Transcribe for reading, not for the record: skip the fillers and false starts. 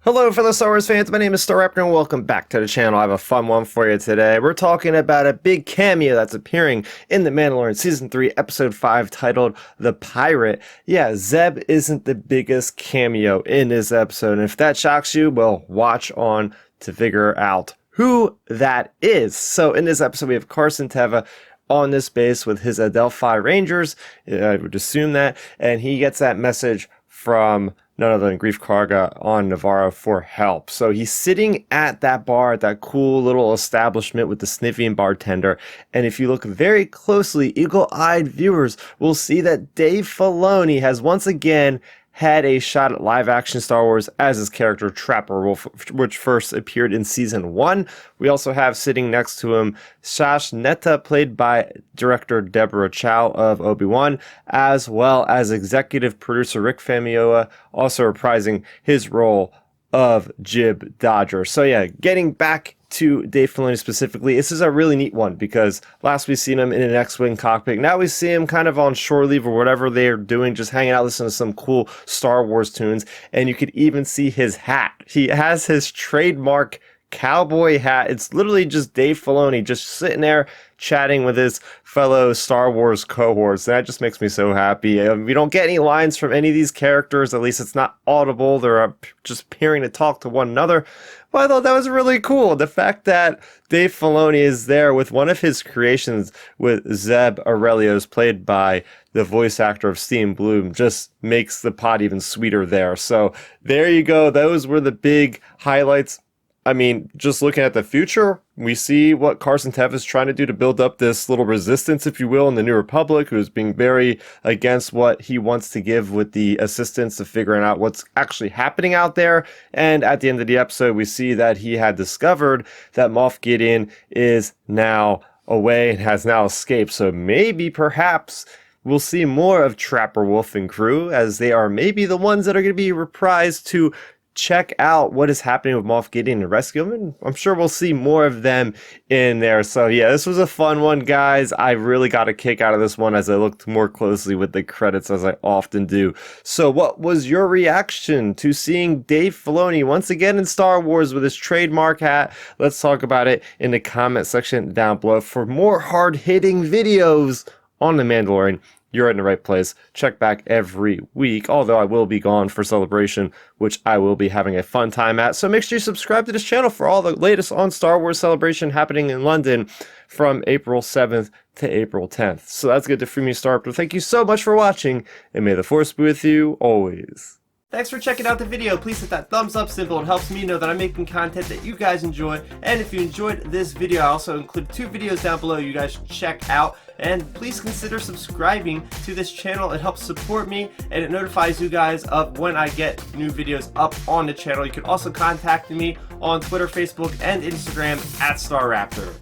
Hello fellow Star Wars fans, my name is Starrapter and welcome back to the channel. I have a fun one for you today. We're talking about a big cameo that's appearing in The Mandalorian Season 3, Episode 5, titled The Pirate. Yeah, Zeb isn't the biggest cameo in this episode, and if that shocks you, well, watch on to figure out who that is. So in this episode, we have Carson Teva on this base with his Adelphi Rangers, I would assume that, and he gets that message from none other than Grief Karga on Navarro for help. So he's sitting at that bar, at that cool little establishment with the sniffing bartender. And if you look very closely, eagle-eyed viewers will see that Dave Filoni has once again had a shot at live-action Star Wars as his character Trapper Wolf, which first appeared in Season 1. We also have sitting next to him Shash Netta, played by director Deborah Chow of Obi-Wan, as well as executive producer Rick Famuyiwa, also reprising his role of Jib Dodger. So yeah, getting back to Dave Filoni specifically, this is a really neat one because last we seen him in an X-Wing cockpit. Now we see him kind of on shore leave or whatever they're doing, just hanging out listening to some cool Star Wars tunes. And you could even see his hat. He has his trademark cowboy hat. It's literally just Dave Filoni just sitting there chatting with his fellow Star Wars cohorts. That just makes me so happy. We don't get any lines from any of these characters. At least it's not audible. They're just appearing to talk to one another. But I thought that was really cool. The fact that Dave Filoni is there with one of his creations with Zeb Orellios, played by the voice actor of Steam Bloom, just makes the pot even sweeter there. So there you go. Those were the big highlights. I mean, just looking at the future, we see what Carson Teva is trying to do to build up this little resistance, if you will, in the New Republic, who's being very against what he wants to give with the assistance of figuring out what's actually happening out there. And at the end of the episode, we see that he had discovered that Moff Gideon is now away and has now escaped. So maybe, perhaps, we'll see more of Trapper Wolf and crew, as they are maybe the ones that are going to be reprised to check out what is happening with Moff Gideon and rescue him, and I'm sure we'll see more of them in there. So yeah, this was a fun one, guys. I really got a kick out of this one as I looked more closely with the credits, as I often do. So what was your reaction to seeing Dave Filoni once again in Star Wars with his trademark hat? Let's talk about it in the comment section down below. For more hard-hitting videos on The Mandalorian, you're in the right place. Check back every week, although I will be gone for Celebration, which I will be having a fun time at. So make sure you subscribe to this channel for all the latest on Star Wars Celebration happening in London from April 7th to April 10th. So that's good to free me, Starrapter. Thank you so much for watching, and may the Force be with you always. Thanks for checking out the video. Please hit that thumbs up symbol. It helps me know that I'm making content that you guys enjoy. And if you enjoyed this video, I also include 2 videos down below you guys should check out. And please consider subscribing to this channel. It helps support me and it notifies you guys of when I get new videos up on the channel. You can also contact me on Twitter, Facebook, and Instagram at Starrapter.